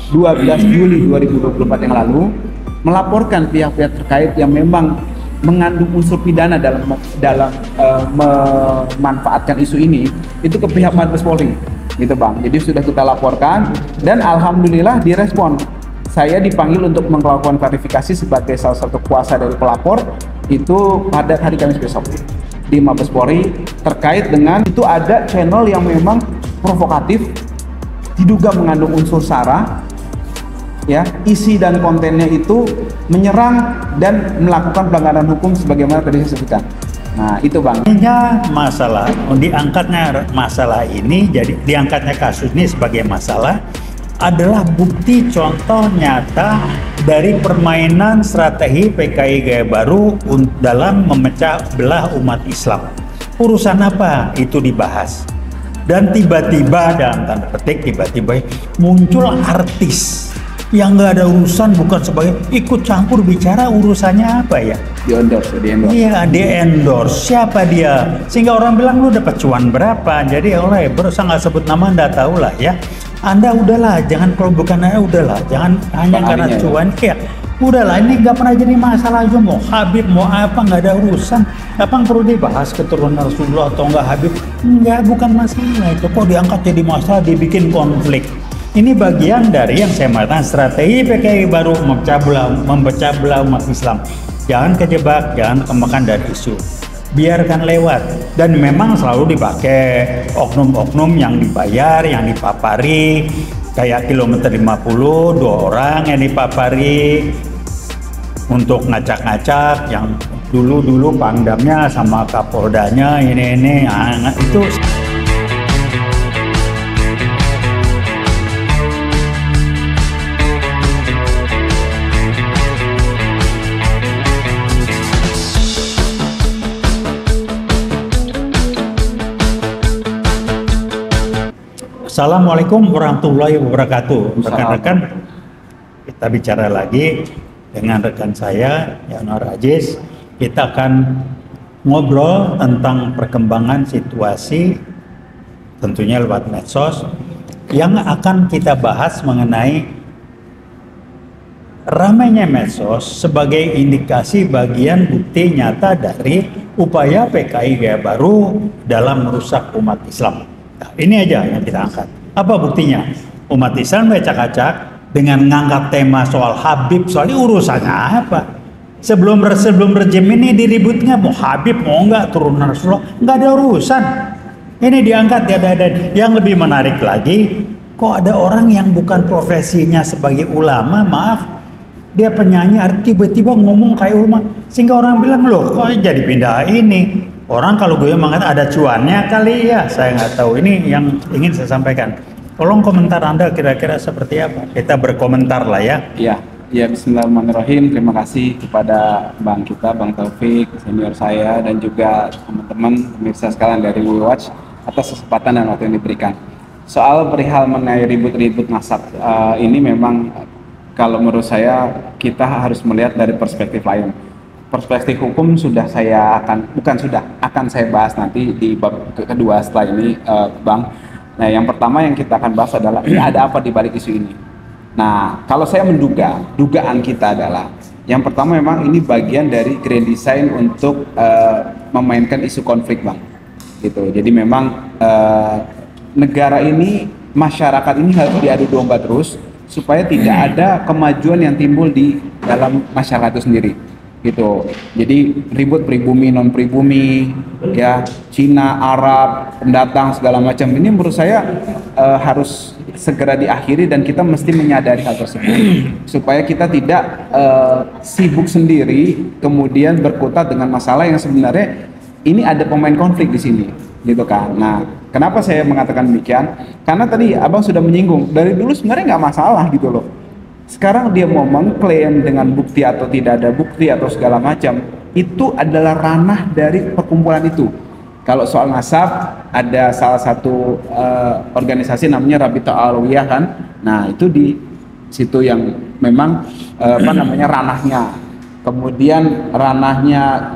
12 Juli 2024 yang lalu melaporkan pihak-pihak terkait yang memang mengandung unsur pidana dalam memanfaatkan isu ini itu ke pihak Mabes Polri gitu Bang. Jadi sudah kita laporkan dan alhamdulillah direspon. Saya dipanggil untuk melakukan klarifikasi sebagai salah satu kuasa dari pelapor itu pada hari Kamis besok di Mabes Polri terkait dengan itu ada channel yang memang provokatif, diduga mengandung unsur SARA, ya, isi dan kontennya itu menyerang dan melakukan pelanggaran hukum sebagaimana tadi saya sebutkan. Nah, itu Bang. Masalah, diangkatnya masalah ini, jadi diangkatnya kasus ini sebagai masalah adalah bukti contoh nyata dari permainan strategi PKI Gaya Baru dalam memecah belah umat Islam. Urusan apa itu dibahas? Dan tiba-tiba dalam tanda petik tiba-tiba muncul artis yang nggak ada urusan, bukan sebagai ikut campur bicara, urusannya apa ya? Di endorse. Iya, di endorse. Siapa dia? Sehingga orang bilang lu dapat cuan berapa? Jadi oleh berusaha nggak sebut nama, Anda tahu lah ya. Anda udahlah, jangan kalau bukan Anda udahlah, jangan hanya karena cuan ya. Udahlah, ini nggak pernah jadi masalah aja, mau Habib mau apa nggak ada urusan. Apa perlu dibahas keturunan Rasulullah atau nggak Habib? Nggak, bukan masalah itu. Kok diangkat jadi masalah, dibikin konflik. Ini bagian dari yang saya mengatakan strategi PKI Baru memecah belah umat Islam. Jangan kejebak, jangan kemakan dari isu. Biarkan lewat. Dan memang selalu dipakai oknum-oknum yang dibayar, yang dipapari. Kayak kilometer 50, 2 orang yang dipapari untuk ngacak-ngacak, yang dulu pangdamnya sama kapoldanya ini itu. Assalamualaikum warahmatullahi wabarakatuh. Rekan-rekan, kita bicara lagi dengan rekan saya Yanuar Aziz. Kita akan ngobrol tentang perkembangan situasi tentunya lewat medsos yang akan kita bahas mengenai ramainya medsos sebagai indikasi bagian bukti nyata dari upaya PKI Gaya Baru dalam merusak umat Islam. Nah, ini aja yang kita angkat. Apa buktinya? Umat Islam acak-acak dengan ngangkat tema soal Habib, soalnya urusannya apa? Sebelum rejim ini diributnya mau Habib mau enggak, turunan Rasulullah, enggak ada urusan. Ini diangkat ada. Yang lebih menarik lagi, kok ada orang yang bukan profesinya sebagai ulama, maaf, dia penyanyi, tiba-tiba ngomong kayak ulama, sehingga orang bilang loh kok jadi pindah ini. Orang kalau gue mengatakan ada cuannya kali ya, saya nggak tahu. Ini yang ingin saya sampaikan. Tolong komentar Anda kira-kira seperti apa? Kita berkomentar lah ya. Ya, bismillahirrahmanirrahim. Terima kasih kepada Bang Taufik, senior saya, dan juga teman-teman pemirsa sekalian dari WeWatch atas kesempatan dan waktu yang diberikan. Soal perihal mengenai ribut-ribut nasab ini memang kalau menurut saya kita harus melihat dari perspektif lain. Perspektif hukum akan saya bahas nanti di bab kedua setelah ini, Bang. Nah, yang pertama yang kita akan bahas adalah ini ada apa di balik isu ini. Nah, kalau saya dugaan kita adalah yang pertama memang ini bagian dari grand design untuk memainkan isu konflik, Bang. Gitu. Jadi memang negara ini, masyarakat ini harus diadu domba terus supaya tidak ada kemajuan yang timbul di dalam masyarakat itu sendiri. Gitu. Jadi ribut pribumi non pribumi, ya, Cina, Arab, pendatang segala macam ini menurut saya harus segera diakhiri dan kita mesti menyadari hal tersebut supaya kita tidak sibuk sendiri kemudian berkutat dengan masalah yang sebenarnya ini ada pemain konflik di sini, gitu kan. Nah, kenapa saya mengatakan demikian? Karena tadi Abang sudah menyinggung dari dulu sebenarnya nggak masalah gitu loh. Sekarang dia mau mengklaim dengan bukti atau tidak ada bukti atau segala macam, itu adalah ranah dari perkumpulan itu. Kalau soal nasab, ada salah satu organisasi namanya Rabita Alawiyah kan. Nah, itu di situ yang memang ranahnya. Kemudian ranahnya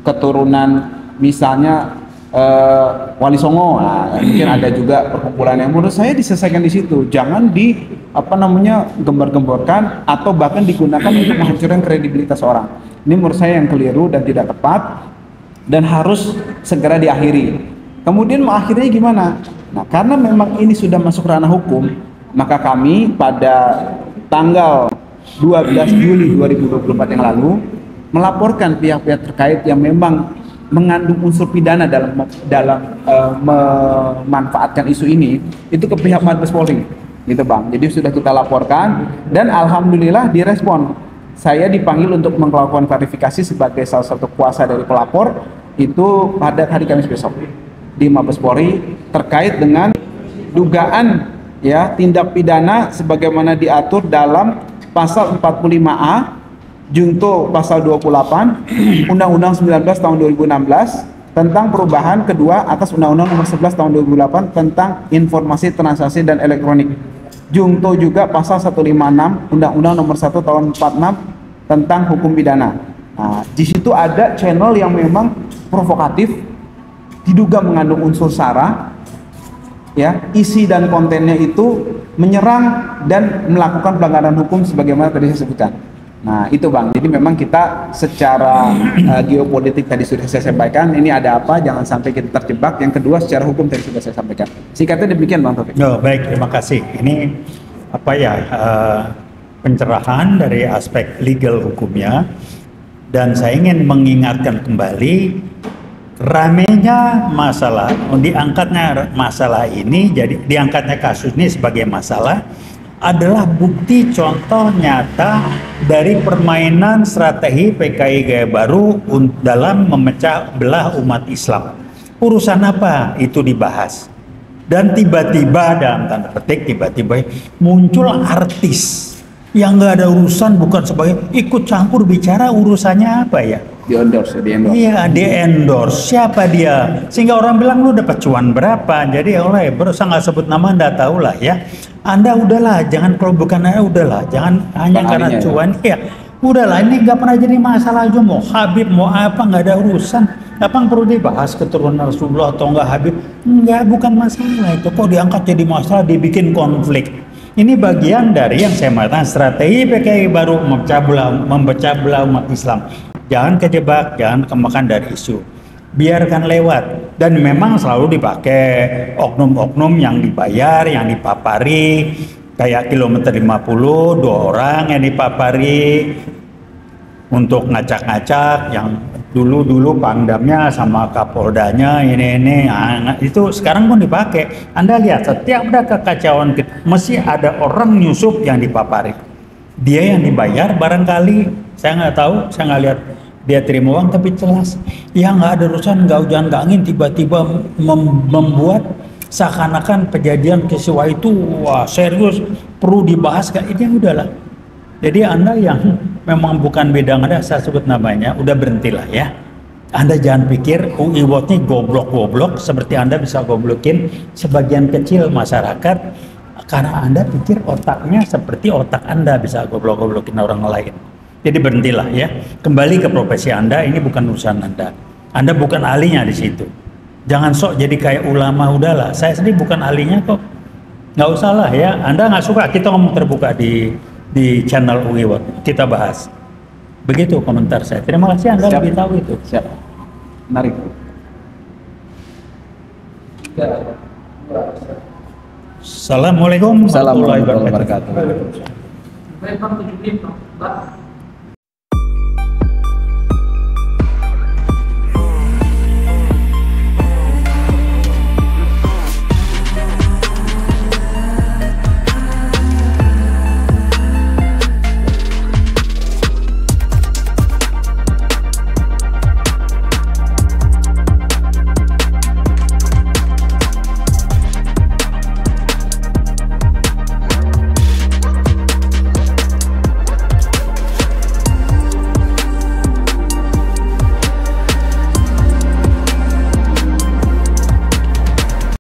keturunan misalnya Wali Songo. Nah, mungkin ada juga perkumpulan yang menurut saya diselesaikan di situ. Jangan gembar-gemborkan atau bahkan digunakan untuk menghancurkan kredibilitas orang. Ini menurut saya yang keliru dan tidak tepat dan harus segera diakhiri. Kemudian mengakhirinya gimana? Nah, karena memang ini sudah masuk ranah hukum, maka kami pada tanggal 12 Juli 2024 yang lalu melaporkan pihak-pihak terkait yang memang mengandung unsur pidana dalam memanfaatkan isu ini itu ke pihak Mabes Polri, gitu Bang. Jadi sudah kita laporkan dan alhamdulillah direspon. Saya dipanggil untuk melakukan klarifikasi sebagai salah satu kuasa dari pelapor itu pada hari Kamis besok di Mabes Polri terkait dengan dugaan ya tindak pidana sebagaimana diatur dalam pasal 45A Junto pasal 28 Undang-Undang 19 tahun 2016 tentang perubahan kedua atas Undang-Undang nomor 11 tahun 2008 tentang informasi transaksi dan elektronik. Junto juga pasal 156 Undang-Undang nomor 1 tahun 46 tentang hukum pidana. Nah, di situ ada channel yang memang provokatif, diduga mengandung unsur sara, ya, isi dan kontennya itu menyerang dan melakukan pelanggaran hukum sebagaimana tadi saya sebutkan. Nah itu Bang, jadi memang kita secara geopolitik tadi sudah saya sampaikan, ini ada apa, jangan sampai kita terjebak. Yang kedua secara hukum tadi sudah saya sampaikan. Singkatnya demikian Bang Taufik. Oh, baik, terima kasih. Ini apa ya, pencerahan dari aspek legal hukumnya, dan saya ingin mengingatkan kembali ramenya masalah, diangkatnya masalah ini, jadi diangkatnya kasus ini sebagai masalah adalah bukti contoh nyata dari permainan strategi PKI Gaya Baru dalam memecah belah umat Islam. Urusan apa itu dibahas, dan tiba-tiba dalam tanda petik tiba-tiba muncul artis yang nggak ada urusan, bukan sebagai ikut campur bicara, urusannya apa ya? Di endorse. Iya, di endorse. Siapa dia? Sehingga orang bilang lu dapat cuan berapa. Jadi oleh berusaha nggak sebut nama, Anda tahu lah ya. Anda udahlah, jangan, kalau bukan udahlah, jangan hanya karena cuan ya. Udahlah, ini nggak pernah jadi masalah aja. Mau Habib mau apa, nggak ada urusan. Apa perlu dibahas keturunan Rasulullah atau enggak Habib? Enggak, bukan masalah itu. Kok diangkat jadi masalah, dibikin konflik. Ini bagian dari yang saya mengatakan strategi PKI Baru memecah belah umat Islam. Jangan kejebak, jangan kemakan dari isu. Biarkan lewat. Dan memang selalu dipakai oknum-oknum yang dibayar, yang dipapari. Kayak kilometer 50, 2 orang yang dipapari untuk ngacak-ngacak, yang dulu pangdamnya sama kapoldanya ini itu sekarang pun dipakai. Anda lihat setiap ada kekacauan mesti ada orang nyusup yang dipapari. Dia yang dibayar barangkali, saya nggak tahu, saya nggak lihat dia terima uang, tapi jelas ya nggak ada urusan, nggak hujan nggak angin, tiba-tiba membuat seakan-akan kejadian peristiwa itu wah serius, perlu dibahas, kayak ini udahlah. Jadi Anda yang memang bukan bidang Anda, saya sebut namanya, udah berhentilah ya. Anda jangan pikir UI Watch ini goblok-goblok seperti Anda bisa goblokin sebagian kecil masyarakat, karena Anda pikir otaknya seperti otak Anda bisa goblok-goblokin orang lain. Jadi berhentilah ya. Kembali ke profesi Anda, ini bukan urusan Anda. Anda bukan ahlinya di situ. Jangan sok jadi kayak ulama, udahlah. Saya sendiri bukan ahlinya kok. Nggak usah lah ya. Anda nggak suka, kita ngomong terbuka di channel UI Watch, kita bahas. Begitu komentar saya. Terima kasih Anda lebih tahu itu. Siap. Menarik. Assalamualaikum warahmatullahi wabarakatuh. Baik, Pak,